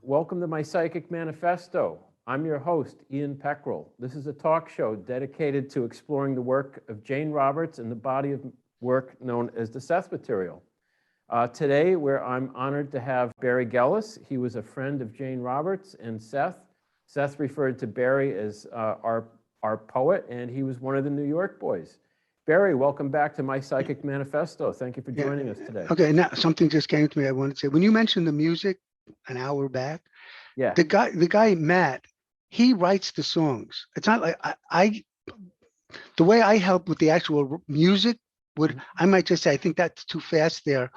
Welcome to my Psychic Manifesto. I'm your host, Ian Pekrul. This is a talk show dedicated to exploring the work of Jane Roberts and the body of work known as the Seth material. Today, where I'm honored to have Barrie Gellis. He was a friend of Jane Roberts and Seth. Seth referred to Barrie as our poet, and he was one of the New York boys. Barrie, welcome back to my Psychic Manifesto. Thank you for joining us today. Okay, now something just came to me. I wanted to say, when you mentioned the music an hour back, Yeah. the guy Matt, he writes the songs. It's not like the way I help with the actual music I might just say, I think that's too fast there,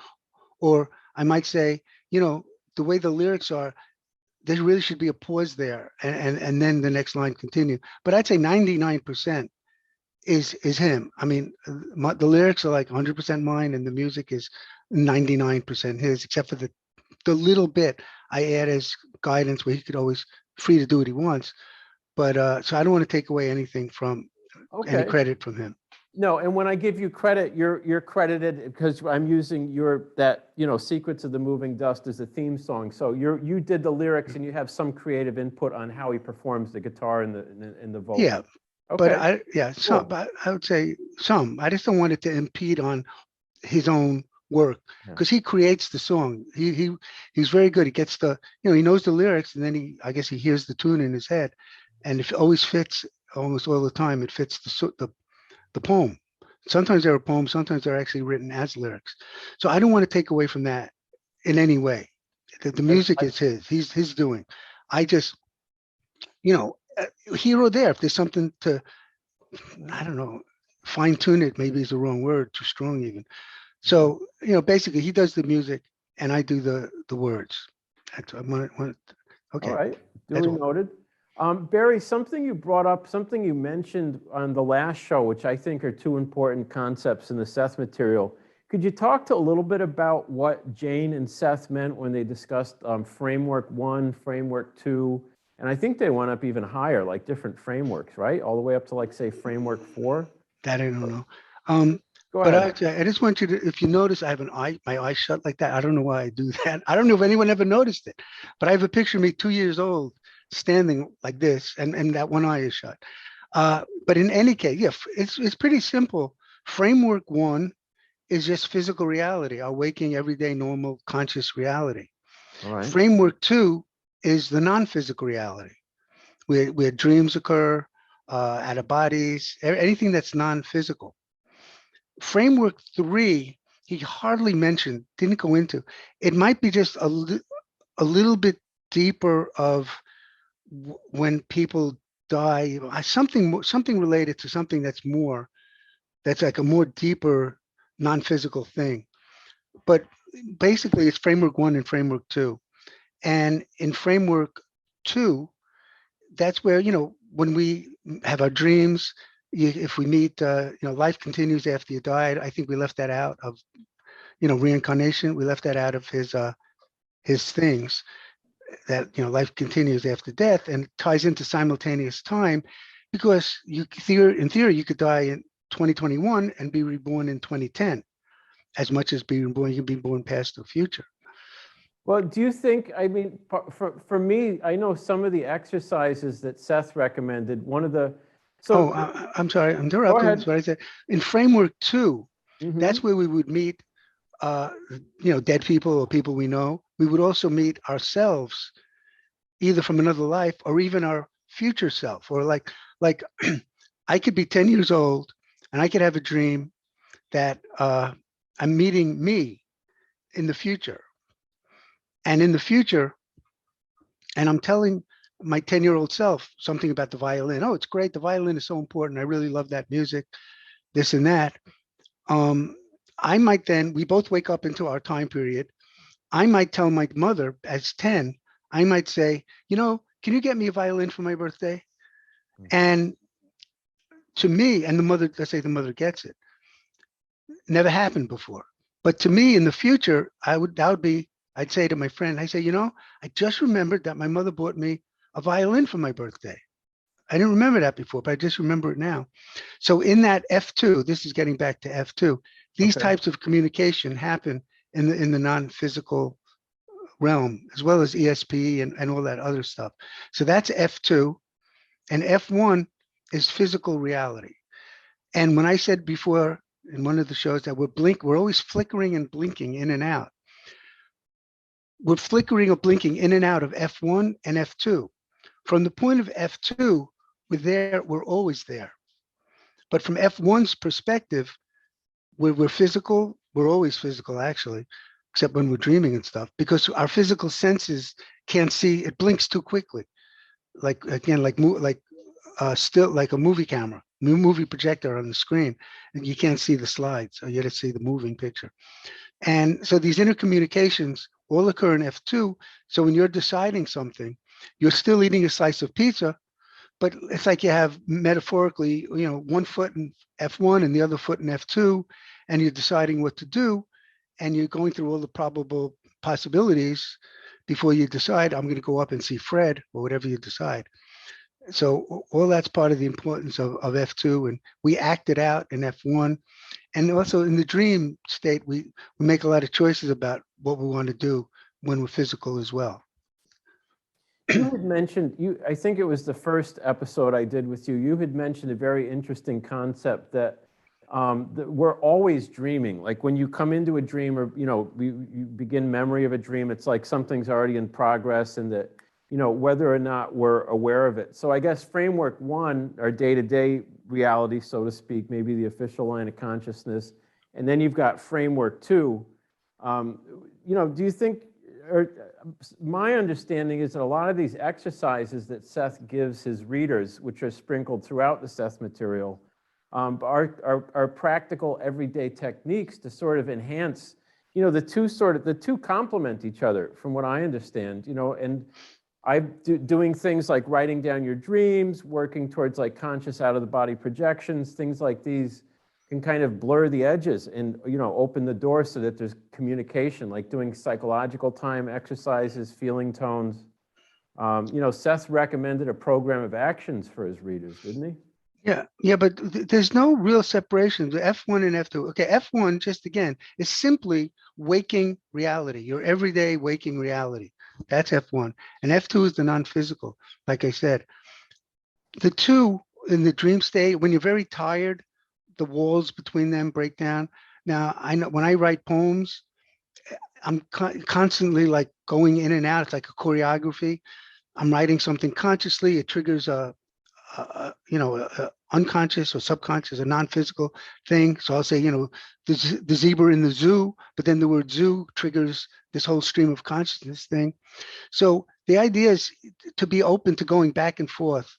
or I might say, the way the lyrics are, there really should be a pause there, and then the next line continue. But I'd say 99% is him. I mean, the lyrics are like 100% mine, and the music is 99% his, except for the little bit I add as guidance where he could always free to do what he wants. But so I don't want to take away anything from any credit from him. No, and when I give you credit, you're credited because I'm using that Secrets of the Moving Dust as a theme song. So you did the lyrics and you have some creative input on how he performs the guitar and the vocal. Yeah. Okay. But some. But I would say some. I just don't want it to impede on his own work, because he creates the song. He's very good. He gets he knows the lyrics, and then I guess he hears the tune in his head, and it always fits. Almost all the time, it fits the poem. Sometimes they're a poem. Sometimes they're actually written as lyrics. So I don't want to take away from that in any way. The music is his. He's doing. I just, here or there, if there's something to, I don't know, fine tune it, maybe is the wrong word, too strong even. So, basically he does the music and I do the words. Okay. All right. Duly noted. Barrie, something you brought up, something you mentioned on the last show, which I think are two important concepts in the Seth material. Could you talk to a little bit about what Jane and Seth meant when they discussed framework 1, framework 2, and I think they went up even higher, like different frameworks, right? All the way up to, like, say, framework 4? That I don't know. Go ahead. But I just want you to, if you notice, I have my eyes shut like that. I don't know why I do that. I don't know if anyone ever noticed it, but I have a picture of me 2 years old standing like this, and that one eye is shut. But in any case, yeah, it's pretty simple. Framework 1 is just physical reality, our waking, everyday, normal, conscious reality. All right. Framework 2 is the non-physical reality, where dreams occur, out of bodies, anything that's non-physical. Framework 3, he hardly mentioned, didn't go into. It might be just a little bit deeper of when people die, something related to something that's like a more deeper non-physical thing. But basically it's framework 1 and framework 2. And in framework 2, that's where, when we have our dreams, if we meet, life continues after you died. I think we left that out of, reincarnation. We left that out of his things, that, life continues after death, and ties into simultaneous time, because in theory, you could die in 2021 and be reborn in 2010, as much as being born, you can be born past the future. Well, do you think, I mean, for me, I know some of the exercises that Seth recommended, one of the, I'm sorry, I'm interrupting. That's what I said. In framework 2, that's where we would meet, dead people or people we know. We would also meet ourselves, either from another life or even our future self, or like I could be 10 years old and I could have a dream that I'm meeting me in the future. And in the future, and I'm telling my 10-year-old self something about the violin. Oh, it's great. The violin is so important. I really love that music, this and that. I might then, we both wake up into our time period. I might tell my mother as 10, I might say, can you get me a violin for my birthday? And to me, and the mother, let's say the mother gets it. Never happened before. But to me in the future, I'd say to my friend, I say, I just remembered that my mother bought me a violin for my birthday. I didn't remember that before, but I just remember it now. So in that F2, this is getting back to F2, these types of communication happen in the non-physical realm, as well as ESP and all that other stuff. So that's F2, and F1 is physical reality. And when I said before in one of the shows that we're always flickering and blinking in and out. We're flickering or blinking in and out of F1 and F2. From the point of F2, we're always there. But from F1's perspective, we're physical, we're always physical actually, except when we're dreaming and stuff, because our physical senses can't see, it blinks too quickly. Like, again, still like a movie camera, movie projector on the screen, and you can't see the slides, or you have to see the moving picture. And so these intercommunications all occur in F2. So when you're deciding something, you're still eating a slice of pizza, but it's like you have metaphorically, one foot in F1 and the other foot in F2, and you're deciding what to do, and you're going through all the probable possibilities before you decide, I'm going to go up and see Fred, or whatever you decide. So all that's part of the importance of F2, and we act it out in F1. And also in the dream state, we make a lot of choices about what we want to do when we're physical as well. You had mentioned, I think it was the first episode I did with you, you had mentioned a very interesting concept that we're always dreaming. Like when you come into a dream, or, you begin memory of a dream, it's like something's already in progress, and that, whether or not we're aware of it. So I guess framework one, our day-to-day reality, so to speak, maybe the official line of consciousness. And then you've got framework two. Do you think, or my understanding is that a lot of these exercises that Seth gives his readers, which are sprinkled throughout the Seth material, are practical everyday techniques to sort of enhance, the two complement each other from what I understand, and I'm doing things like writing down your dreams, working towards like conscious out of the body projections, things like these can kind of blur the edges and, open the door so that there's communication, like doing psychological time exercises, feeling tones. Seth recommended a program of actions for his readers, didn't he? Yeah, but there's no real separation. The F1 and F2. Okay, F1, just again, is simply waking reality, your everyday waking reality. That's F1. And F2 is the non-physical, like I said. The two in the dream state, when you're very tired, the walls between them break down. Now, I know when I write poems, I'm constantly like going in and out. It's like a choreography. I'm writing something consciously. It triggers a unconscious or subconscious, a non-physical thing. So I'll say, the zebra in the zoo, but then the word zoo triggers this whole stream of consciousness thing. So the idea is to be open to going back and forth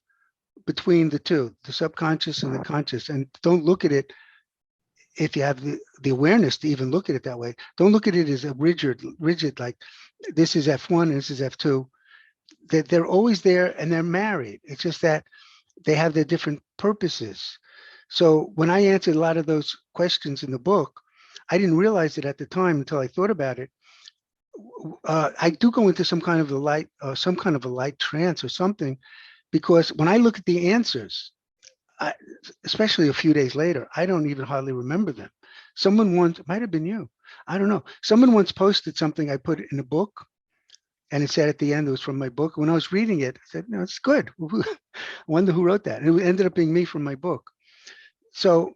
between the two, the subconscious and the conscious, and don't look at it, if you have the awareness to even look at it that way, don't look at it as a rigid, like this is F1 and this is F2. That they're always there and they're married. It's just that they have their different purposes. So when I answered a lot of those questions in the book, I didn't realize it at the time until I thought about it. I do go into some kind of a light trance or something, because when I look at the answers, especially a few days later, I don't even hardly remember them. Someone once, it might have been you, I don't know. Someone once posted something I put in a book, and it said at the end it was from my book. When I was reading it, I said, no, it's good. I wonder who wrote that. And it ended up being me from my book. So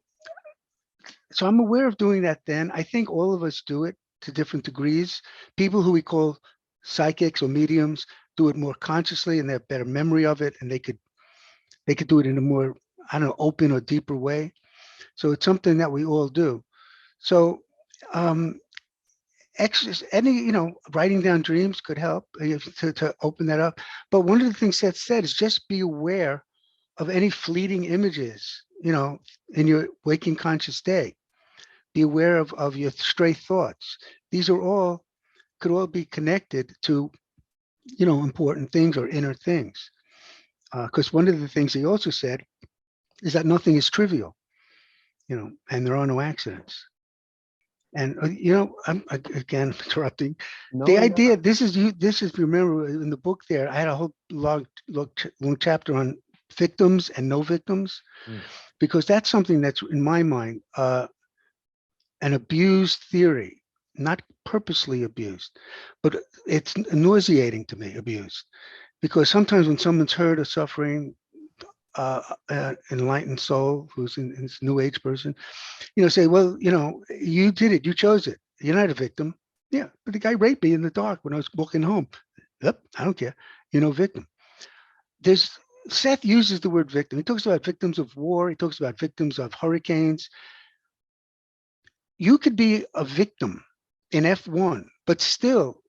I'm aware of doing that then. I think all of us do it to different degrees. People who we call psychics or mediums do it more consciously, and they have better memory of it, and they could do it in a more, open or deeper way. So it's something that we all do. So writing down dreams could help to open that up. But one of the things that said is just be aware of any fleeting images, in your waking conscious day. Be aware of your stray thoughts. These could all be connected to, important things or inner things. Because one of the things he also said is that nothing is trivial, and there are no accidents. And I'm again interrupting. No, The idea, this is remember in the book there, I had a whole long chapter on victims and no victims, because that's something that's in my mind an abused theory not purposely abused, but it's nauseating to me, abused. Because sometimes when someone's hurt or suffering, enlightened soul who's in this new age person, say, well, you did it, you chose it. You're not a victim. Yeah, but the guy raped me in the dark when I was walking home. Yep, I don't care. Victim. There's Seth uses the word victim. He talks about victims of war. He talks about victims of hurricanes. You could be a victim in F1, but still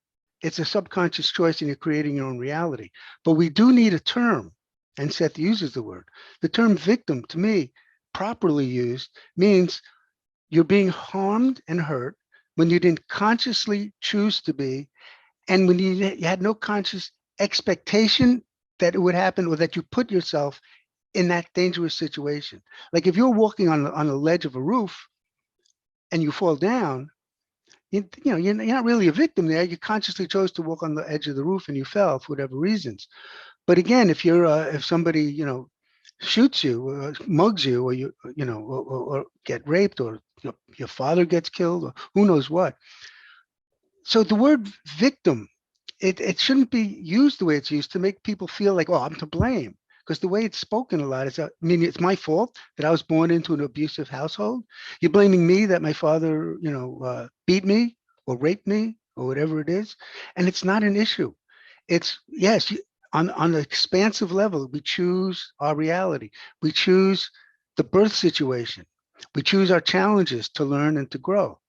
it's a subconscious choice and you're creating your own reality. But we do need a term, and Seth uses the word. The term victim, to me, properly used, means you're being harmed and hurt when you didn't consciously choose to be, and when you had no conscious expectation that it would happen, or that you put yourself in that dangerous situation. Like if you're walking on a ledge of a roof and you fall down, you're not really a victim there. You consciously chose to walk on the edge of the roof and you fell for whatever reasons. But again, if somebody shoots you, or mugs you, or or get raped, or your father gets killed, or who knows what. So the word victim, it shouldn't be used the way it's used to make people feel like, oh, I'm to blame. Because the way it's spoken a lot is, it's my fault that I was born into an abusive household. You're blaming me that my father, beat me or raped me or whatever it is. And it's not an issue. It's, yes, on an expansive level, we choose our reality. We choose the birth situation. We choose our challenges to learn and to grow.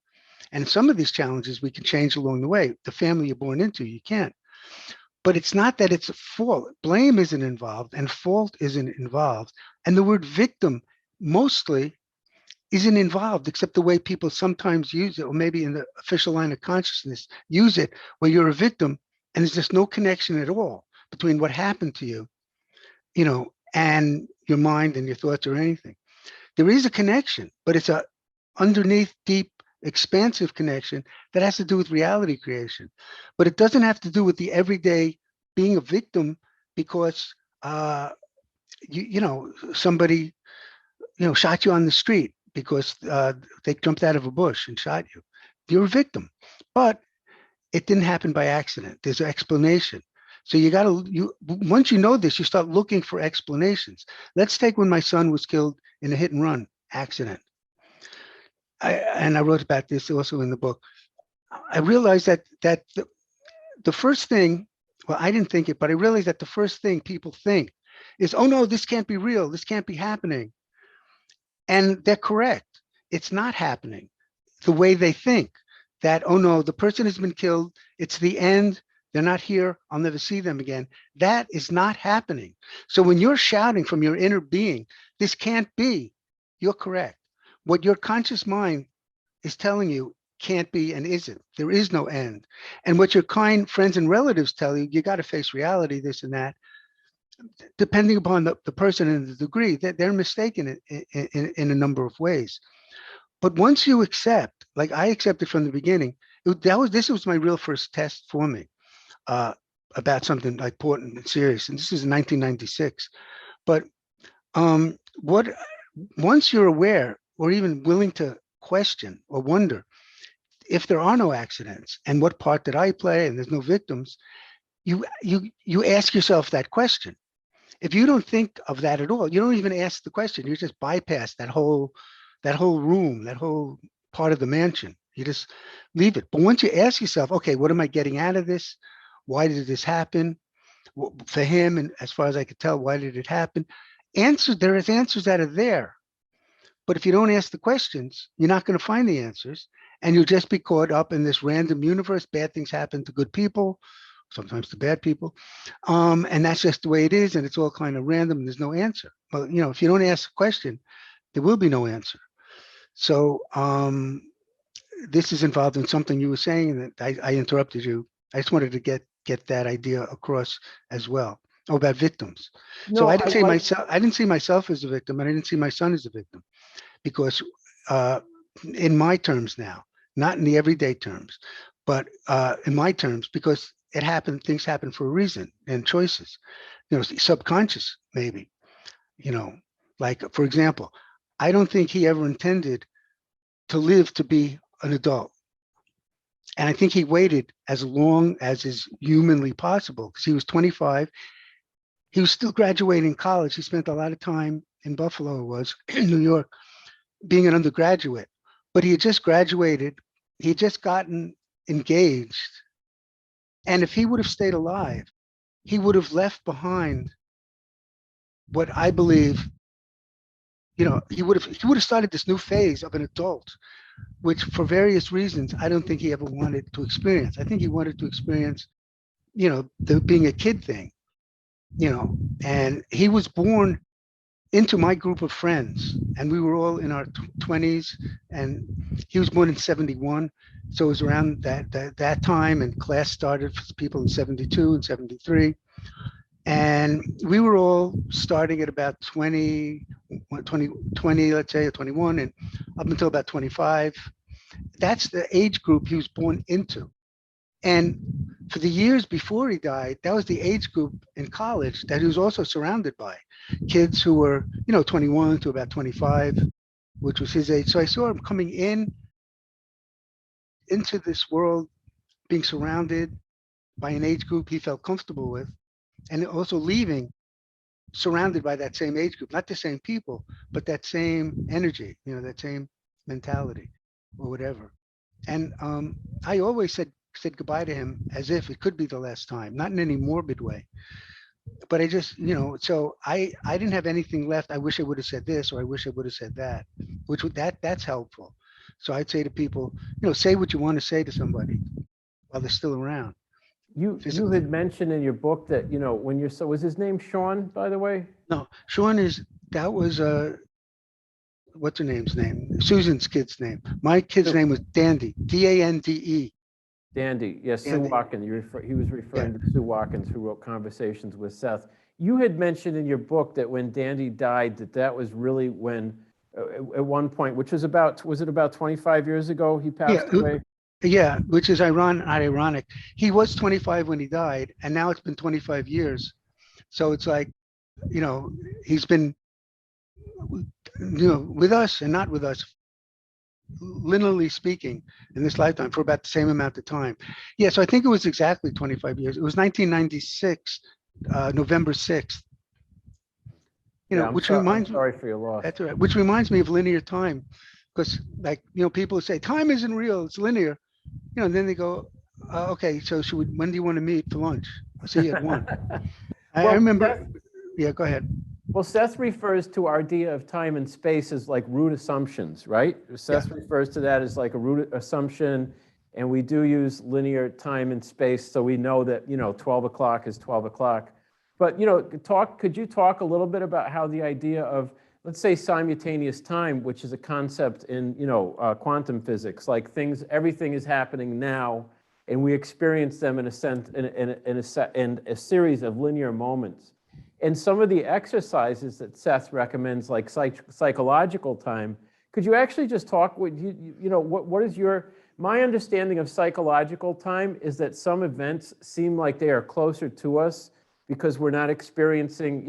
And some of these challenges we can change along the way. The family you're born into, you can't. But it's not that it's a fault. Blame isn't involved and fault isn't involved. And the word victim mostly isn't involved, except the way people sometimes use it, or maybe in the official line of consciousness, use it where you're a victim and there's just no connection at all between what happened to you, and your mind and your thoughts or anything. There is a connection, but it's a underneath, deep, expansive connection that has to do with reality creation. But it doesn't have to do with the everyday being a victim because somebody shot you on the street because they jumped out of a bush and shot you. You're a victim, but it didn't happen by accident. There's an explanation. So once you know this, you start looking for explanations. Let's take when my son was killed in a hit and run accident. And I wrote about this also in the book. I realized that the first thing, well, I didn't think it, but I realized that the first thing people think is, oh no, this can't be real. This can't be happening. And they're correct. It's not happening the way they think that, oh no, the person has been killed. It's the end. They're not here. I'll never see them again. That is not happening. So when you're shouting from your inner being, this can't be, you're correct. What your conscious mind is telling you can't be and isn't. There is no end. And what your kind friends and relatives tell you, you got to face reality, this and that. Depending upon the person and the degree, that they're mistaken in a number of ways. But once you accept, like I accepted from the beginning, this was my real first test for me about something important and serious. And this is in 1996. But once you're aware or even willing to question or wonder if there are no accidents and what part did I play and there's no victims, you ask yourself that question. If you don't think of that at all, you don't even ask the question. You just bypass that whole room, that whole part of the mansion. You just leave it. But once you ask yourself, okay, what am I getting out of this? Why did this happen? For him, and as far as I could tell, why did it happen? There is answers that are there. But if you don't ask the questions, you're not going to find the answers. And you'll just be caught up in this random universe. Bad things happen to good people, sometimes to bad people. And that's just the way it is. And it's all kind of random. And there's no answer. But, if you don't ask a question, there will be no answer. So this is involved in something you were saying that I interrupted you. I just wanted to get that idea across as well. Oh, about victims. No, so I didn't see myself as a victim, and I didn't see my son as a victim, because in my terms now, not in the everyday terms, but in my terms, because things happen for a reason and choices, subconscious maybe, like, for example, I don't think he ever intended to live to be an adult. And I think he waited as long as is humanly possible because he was 25. He was still graduating college. He spent a lot of time in Buffalo, was in New York, being an undergraduate. But he had just graduated. He had just gotten engaged. And if he would have stayed alive, he would have left behind what I believe, he would have started this new phase of an adult, which for various reasons, I don't think he ever wanted to experience. I think he wanted to experience, the being a kid thing, and he was born into my group of friends, and we were all in our 20s, and he was born in 71. So it was around that time, and class started for people in 72 and 73. And we were all starting at about 20, let's say, or 21, and up until about 25. That's the age group he was born into. And for the years before he died, that was the age group in college that he was also surrounded by kids who were, 21 to about 25, which was his age. So I saw him coming into this world, being surrounded by an age group he felt comfortable with, and also leaving surrounded by that same age group, not the same people, but that same energy, that same mentality or whatever. And I always said goodbye to him as if it could be the last time, not in any morbid way. But I just, so I didn't have anything left. I wish I would have said this, or I wish I would have said that, that's helpful. So I'd say to people, say what you want to say to somebody while they're still around. You had mentioned in your book that, when you're, so was his name Sean, by the way? No, Sean that was what's her name's name? Susan's kid's name. My kid's name was Dandy, Dande. Dandy, yes, Sue Watkins. He was referring to Sue Watkins, who wrote Conversations with Seth. You had mentioned in your book that when Dandy died, that was really when, at one point, which was it about 25 years ago he passed away? Yeah, which is ironic. He was 25 when he died, and now it's been 25 years. So it's like, he's been, with us and not with us, linearly speaking, in this lifetime for about the same amount of time. Yeah, so I think it was exactly 25 years. It was 1996, November 6th. I'm sorry for your loss. That's right. Which reminds me of linear time, because people say time isn't real, it's linear. And then they go, okay, so when do you want to meet for lunch? I'll see you at 1. I remember. Yeah, go ahead. Well, Seth refers to our idea of time and space as like root assumptions, right? Seth refers to that as like a root assumption, and we do use linear time and space, so we know that 12 o'clock is 12 o'clock. But could you talk a little bit about how the idea of, let's say, simultaneous time, which is a concept in quantum physics, like everything is happening now, and we experience them in a sense in a series of linear moments. And some of the exercises that Seth recommends, like psychological time, could you actually just talk? What is my understanding of psychological time is that some events seem like they are closer to us because we're not experiencing,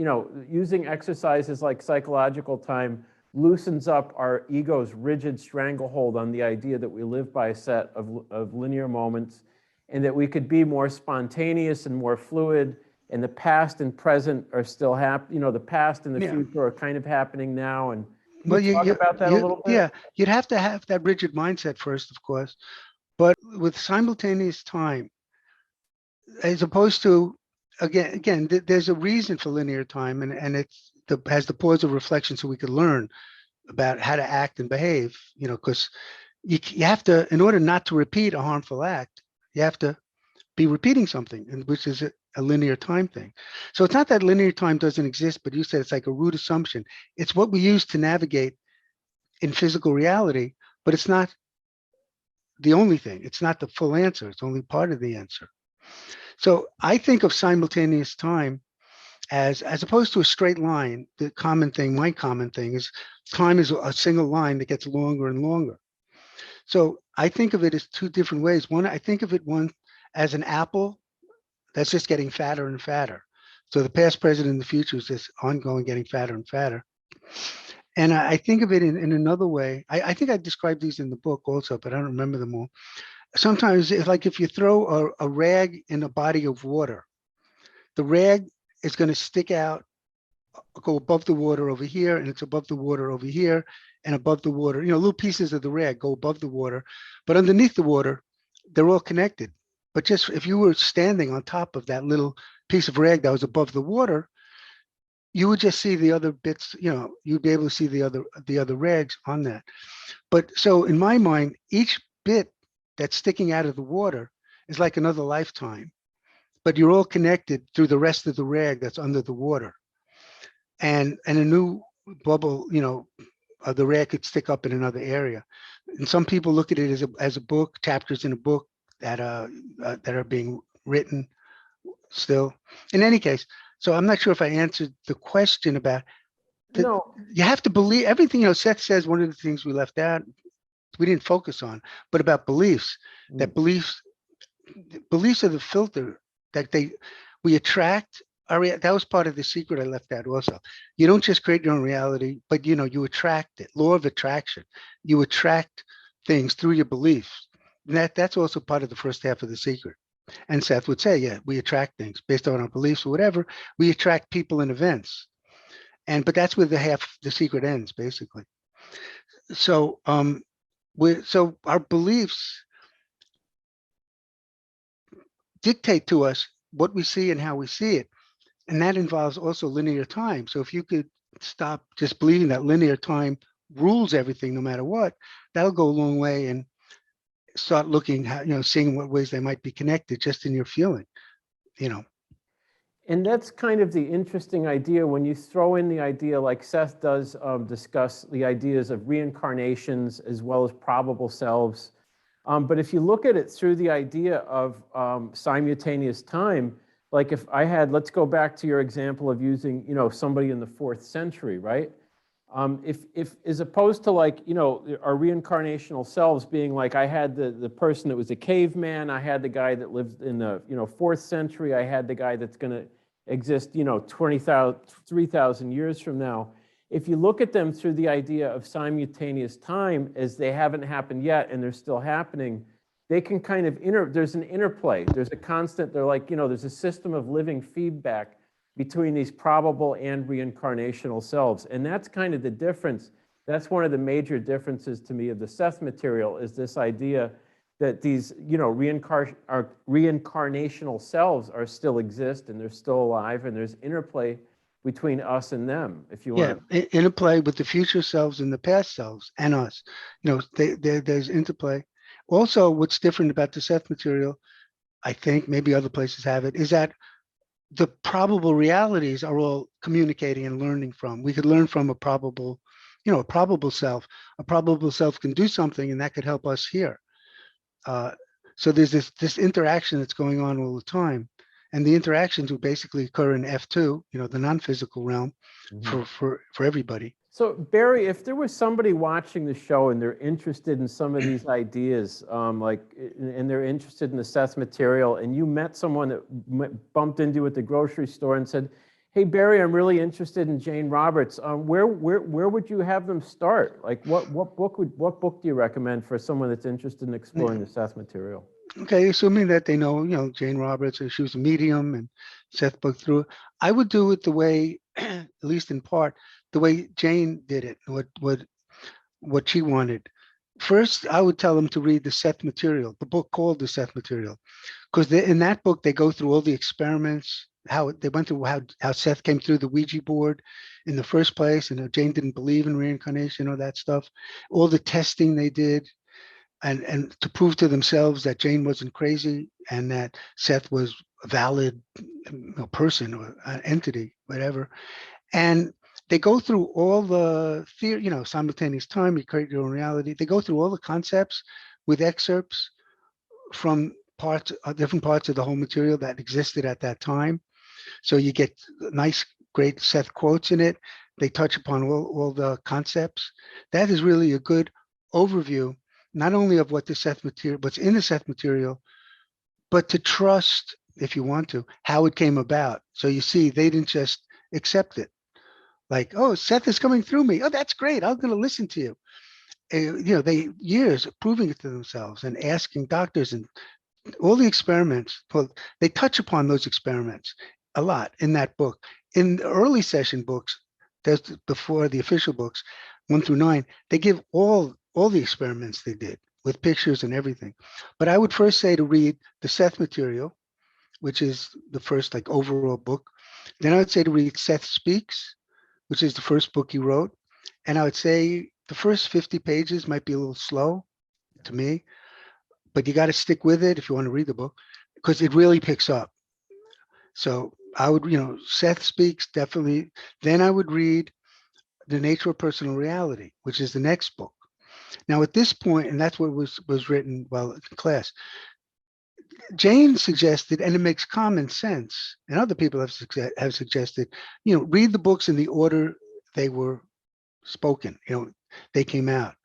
using exercises like psychological time loosens up our ego's rigid stranglehold on the idea that we live by a set of linear moments, and that we could be more spontaneous and more fluid. And the past and present are still happening. The past and the future are kind of happening now. And you talk about that a little bit? Yeah, you'd have to have that rigid mindset first, of course. But with simultaneous time, as opposed to, again, there's a reason for linear time, and has the pause of reflection so we could learn about how to act and behave. Because you have to, in order not to repeat a harmful act, you have to be repeating something, which is a linear time thing. So it's not that linear time doesn't exist, but you said it's like a root assumption. It's what we use to navigate in physical reality, but it's not the only thing. It's not the full answer. It's only part of the answer. So I think of simultaneous time as opposed to a straight line. My common thing is time is a single line that gets longer and longer. So I think of it as two different ways. I think of it as an apple that's just getting fatter and fatter. So the past, present, and the future is just ongoing, getting fatter and fatter. And I think of it in another way. I think I described these in the book also, but I don't remember them all. sometimes if you throw a rag in a body of water, the rag is going to stick out, go above the water over here, and it's above the water over here, and above the water, little pieces of the rag go above the water, but underneath the water, they're all connected. But just if you were standing on top of that little piece of rag that was above the water, you would just see the other bits, you'd be able to see the other rags on that. But so in my mind, each bit that's sticking out of the water is like another lifetime, but you're all connected through the rest of the rag that's under the water. And a new bubble, the rag could stick up in another area. And some people look at it as a book, chapters in a book that are being written still. In any case, so I'm not sure if I answered the question about No. You have to believe everything. Seth says one of the things we left out, we didn't focus on, but about beliefs. That beliefs are the filter that we attract. That was part of the secret I left out also. You don't just create your own reality, but you attract it. Law of attraction. You attract things through your beliefs. And that's also part of the first half of the secret. And Seth would say, yeah, we attract things based on our beliefs or whatever. We attract people and events. But that's where the secret ends, basically. So so our beliefs dictate to us what we see and how we see it. And that involves also linear time. So if you could stop just believing that linear time rules everything no matter what, that'll go a long way, and start looking, seeing what ways they might be connected just in your feeling, And that's kind of the interesting idea when you throw in the idea, like Seth does discuss the ideas of reincarnations as well as probable selves. But if you look at it through the idea of simultaneous time, like if I had, let's go back to your example of using, somebody in the 4th century, right? If as opposed to like, our reincarnational selves being like, I had the person that was a caveman, I had the guy that lived in the, 4th century, I had the guy that's going to exist, 20,000, 3,000 years from now. If you look at them through the idea of simultaneous time, as they haven't happened yet and they're still happening, they can kind of there's an interplay. There's a constant, they're like, there's a system of living feedback between these probable and reincarnational selves. And that's kind of the difference. That's one of the major differences to me of the Seth material, is this idea that these, reincarnational selves are still exist and they're still alive, and there's interplay between us and them, if you want. Yeah, interplay with the future selves and the past selves and us. There's interplay. Also, what's different about the Seth material, I think, maybe other places have it, is that the probable realities are all communicating and learning from. We could learn from a probable self. A probable self can do something, and that could help us here. So there's this interaction that's going on all the time. And the interactions would basically occur in F2, the non-physical realm, for everybody. So Barrie, if there was somebody watching the show and they're interested in some of these ideas, and they're interested in the Seth material, and you met someone that bumped into you at the grocery store and said, "Hey Barrie, I'm really interested in Jane Roberts," where would you have them start? Like, what book do you recommend for someone that's interested in exploring the Seth material? Okay, assuming that they know, Jane Roberts, or she was a medium and Seth booked through it, I would do it the way, at least in part, the way Jane did it, what she wanted. First, I would tell them to read the Seth material, the book called the Seth material, because in that book, they go through all the experiments, how they went through how Seth came through the Ouija board in the first place, and Jane didn't believe in reincarnation or that stuff, all the testing they did, and to prove to themselves that Jane wasn't crazy and that Seth was a valid person or an entity, whatever. And they go through all the theory, simultaneous time, you create your own reality. They go through all the concepts with excerpts from different parts of the whole material that existed at that time. So you get nice, great Seth quotes in it. They touch upon all the concepts. That is really a good overview, not only of what's in the Seth material, but to trust, if you want to, how it came about. So you see, they didn't just accept it. Like, oh, Seth is coming through me. Oh, that's great. I'm going to listen to you. they years proving it to themselves and asking doctors and all the experiments. Well, they touch upon those experiments a lot in that book. In the early session books, that's before the official books, 1 through 9, they give all the experiments they did with pictures and everything. But I would first say to read the Seth material, which is the first like overall book. Then I would say to read Seth Speaks, which is the first book he wrote. And I would say the first 50 pages might be a little slow to me, but you got to stick with it if you want to read the book because it really picks up. So I would, Seth Speaks definitely. Then I would read The Nature of Personal Reality, which is the next book. Now at this point, and that's what was written while in class, Jane suggested, and it makes common sense, and other people have suggested, read the books in the order they were spoken, they came out.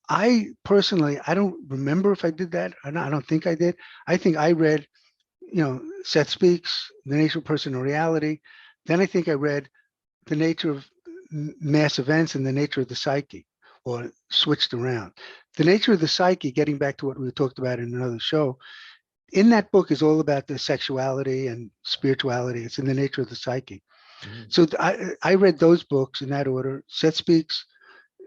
I personally, I don't remember if I did that or not. I don't think I did. I think I read, Seth Speaks, The Nature of Personal Reality. Then I think I read The Nature of Mass Events and The Nature of the Psyche, or switched around. The Nature of the Psyche, getting back to what we talked about in another show, in that book is all about the sexuality and spirituality. It's in The Nature of the Psyche. Mm-hmm. So I read those books in that order. Seth Speaks,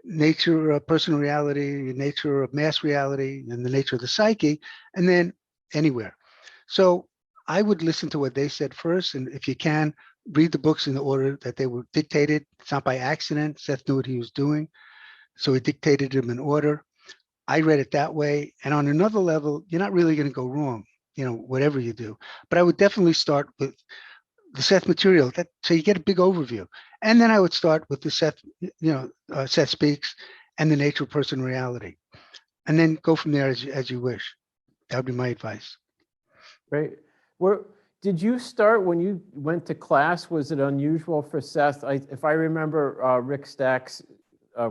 Nature of Personal Reality, Nature of Mass Reality, and The Nature of the Psyche, and then Anywhere. So I would listen to what they said first, and if you can, read the books in the order that they were dictated. It's not by accident. Seth knew what he was doing, so he dictated them in order. I read it that way, and on another level, you're not really going to go wrong, whatever you do. But I would definitely start with the Seth material, so you get a big overview. And then I would start with the Seth, Seth Speaks and The Nature of Personal Reality, and then go from there as you wish. That would be my advice. Great. Did you start when you went to class? Was it unusual for Seth? If I remember Rick Stacks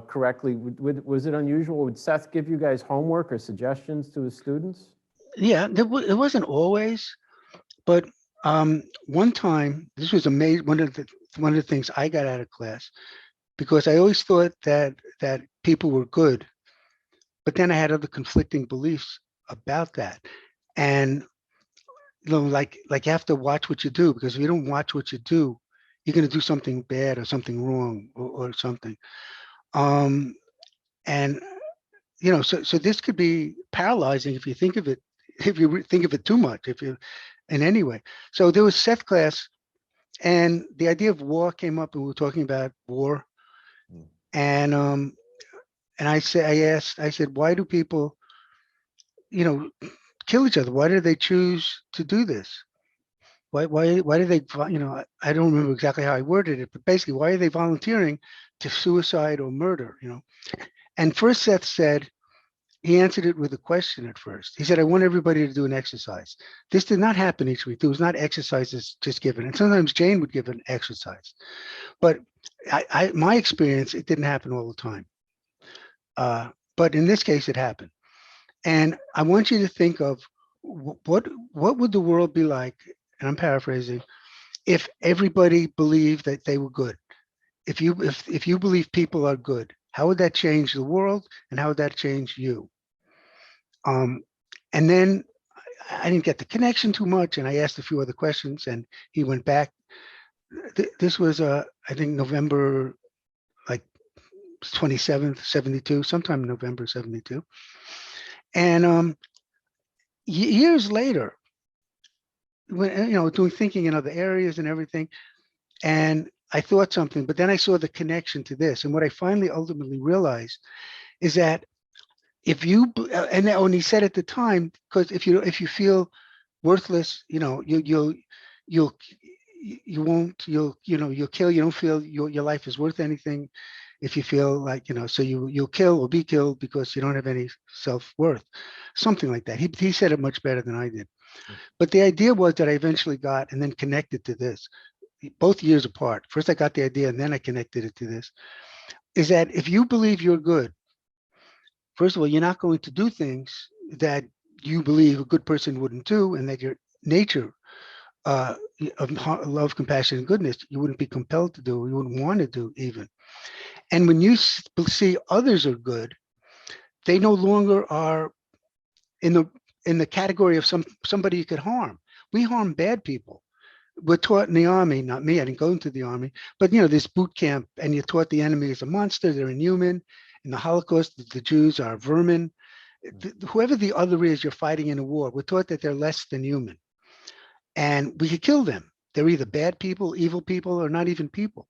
correctly, was it unusual? Would Seth give you guys homework or suggestions to his students? Yeah, it wasn't always, but one time, this was amazing. One of the things I got out of class, because I always thought that people were good, but then I had other conflicting beliefs about that. And like you have to watch what you do, because if you don't watch what you do, you're going to do something bad or something wrong or something. And so this could be paralyzing if you think of it, too much, if you in any way. So there was Seth class, and the idea of war came up, and we were talking about war. And I said, why do people, kill each other? Why do they choose to do this? Why do they, I don't remember exactly how I worded it, but basically, why are they volunteering to suicide or murder, And first Seth said, he answered it with a question at first. He said, I want everybody to do an exercise. This did not happen each week. There was not exercises just given. And sometimes Jane would give an exercise. But my experience, it didn't happen all the time. But in this case, it happened. And I want you to think of what would the world be like, and I'm paraphrasing, if everybody believed that they were good. If you believe people are good, how would that change the world, and how would that change you? And then I didn't get the connection too much, and I asked a few other questions, and he went back. This was I think November, like 27th, 72, sometime in November 72. And years later, when doing thinking in other areas and everything, and I thought something, but then I saw the connection to this. And what I finally ultimately realized is that if you, and he said at the time, because if you feel worthless, you'll kill. You don't feel your life is worth anything. If you feel like, so you'll kill or be killed because you don't have any self-worth, something like that. He said it much better than I did. But the idea was that I eventually got and then connected to this, both years apart. First I got the idea and then I connected it to this, is that if you believe you're good, first of all, you're not going to do things that you believe a good person wouldn't do, and that your nature of love, compassion, and goodness, you wouldn't be compelled to do, you wouldn't want to do even. And when you see others are good, they no longer are in the category of somebody you could harm. We harm bad people. We're taught in the army, not me, I didn't go into the army, but this boot camp, and you're taught the enemy is a monster, they're inhuman. In the Holocaust, the Jews are vermin. Whoever the other is you're fighting in a war, we're taught that they're less than human. And we could kill them. They're either bad people, evil people, or not even people.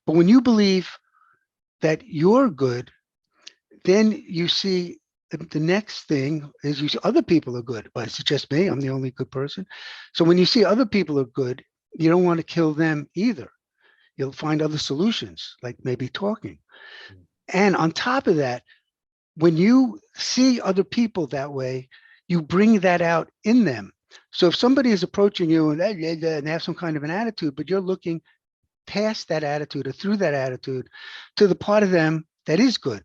But when you believe that you're good, then you see the next thing is you see other people are good. But it's just me, I'm the only good person. So when you see other people are good, you don't want to kill them either. You'll find other solutions, like maybe talking. And on top of that, when you see other people that way, you bring that out in them. So if somebody is approaching you and they have some kind of an attitude, but you're looking past that attitude or through that attitude to the part of them that is good,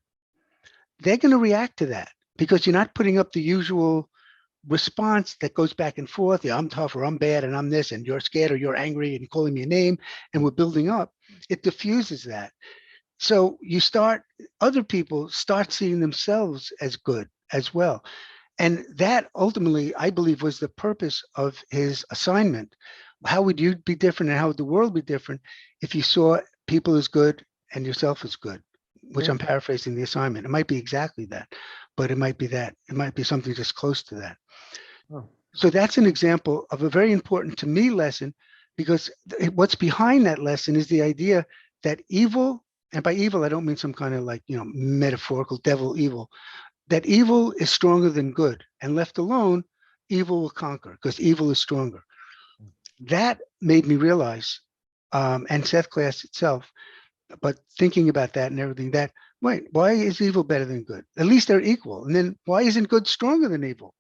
they're going to react to that because you're not putting up the usual response that goes back and forth. Yeah, I'm tough, or I'm bad, and I'm this, and you're scared, or you're angry, and calling me a name, and we're building up. It diffuses that. So other people start seeing themselves as good as well. And that ultimately, I believe, was the purpose of his assignment. How would you be different, and how would the world be different if you saw people as good and yourself as good? Which I'm paraphrasing the assignment. It might be exactly that, but it might be that. It might be something just close to that. Oh. So that's an example of a very important to me lesson, because what's behind that lesson is the idea that evil, and by evil, I don't mean some kind of metaphorical devil evil, that evil is stronger than good, and left alone, evil will conquer because evil is stronger. That made me realize, and Seth class itself, but thinking about that and everything, that, wait, why is evil better than good? At least they're equal. And then why isn't good stronger than evil?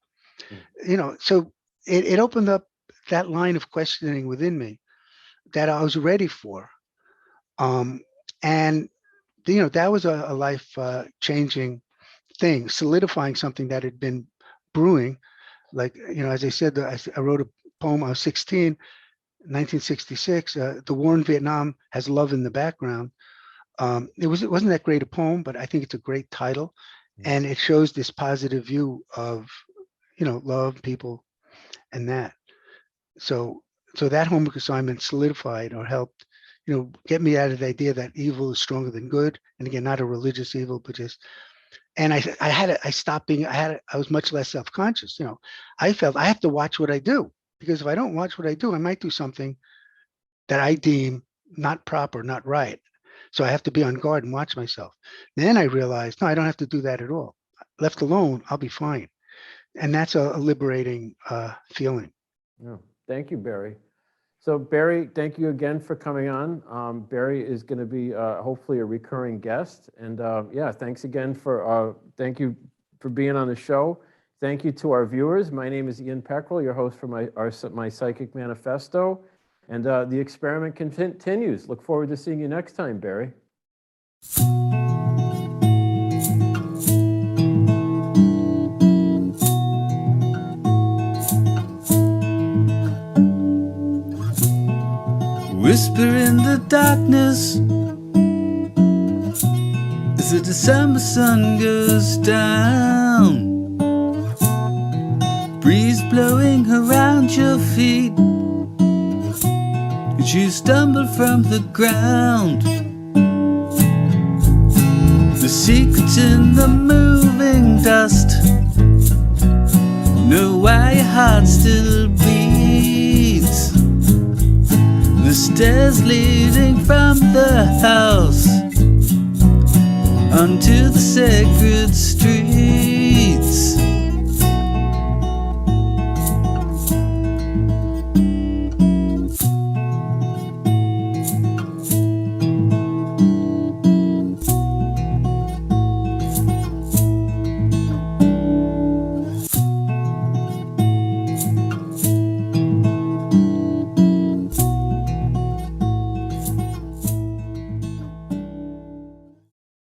So it opened up that line of questioning within me that I was ready for. And that was a life changing thing, solidifying something that had been brewing. Like, as I said, I wrote a poem. I was 16, 1966. The war in Vietnam has love in the background. It wasn't that great a poem, but I think it's a great title, and it shows this positive view of love, people, and that. So that homework assignment solidified or helped get me out of the idea that evil is stronger than good. And again, not a religious evil, but just. And I was much less self-conscious. I felt I have to watch what I do, because if I don't watch what I do, I might do something that I deem not proper, not right. So I have to be on guard and watch myself. Then I realized, no, I don't have to do that at all. Left alone, I'll be fine. And that's a liberating feeling. Yeah. Thank you, Barrie. So Barrie, thank you again for coming on. Barrie is going to be hopefully a recurring guest. And thanks again thank you for being on the show. Thank you to our viewers. My name is Ian Pekrul, your host for my Psychic Manifesto. And the experiment continues. Look forward to seeing you next time, Barrie. Whisper in the darkness as the December sun goes down. Breeze blowing around your feet as you stumble from the ground. The secrets in the moving dust. Know why your heart still beats. The stairs leading from the house onto the sacred street.